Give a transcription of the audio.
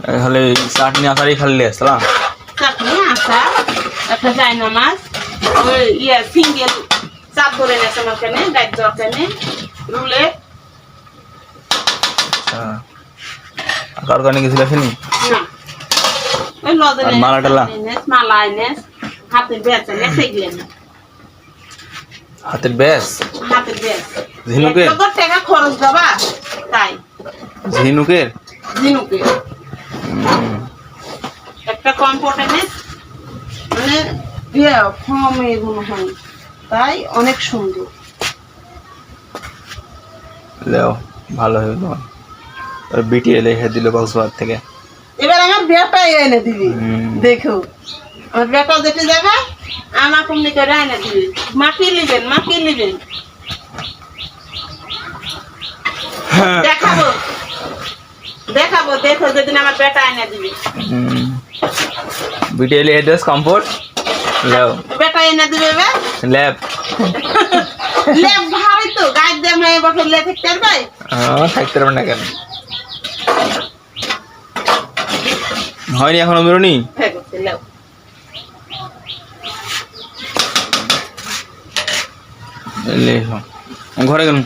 তাহলে চাটনি আচারই খালি আসলাম চাটনি আচার একটা চাইনা মাছ ওই সিঙ্গেল চাপ ধরে নেছে আমার কেনে গাইড দেওয়ার কেনে রুলে কার কানে গেছিল আসেনি না ওই লজে মালা টালা মালা এনেস হাতের বেচে নেছে এগুলো হাতের ব্যাস হাতের বেচ ঝিনুকের টাকা খরচ দেবা তাই ঝিনুকের ঝিনুকের একটা কম্পোর্ট এনে মানে ফর্মে মনে হয় তাই অনেক সুন্দর লেও ভালো হয়ে তোমার বিটি লেখে দিল কক্সবাজার থেকে এবার আমার বেটাই এনে দিবি দেখো আমার বেটা যেতে যাবে আমার কমনি করে এনে দিবি মাখিয়ে নিবেন দেখাবো দেখো যেদিন আমার বেটা এনে দিবি বিটি এড্রেস কমফোর্ট লেও বেটা এনে দিবে এবার ল্যাব লেপ ভারী তো গাইড দিয়ে আমরা এবছর লে থাকতে পারবে থাকতে পারবেন না কেন হয়নি এখনো বেরোনি ঘরে গেলাম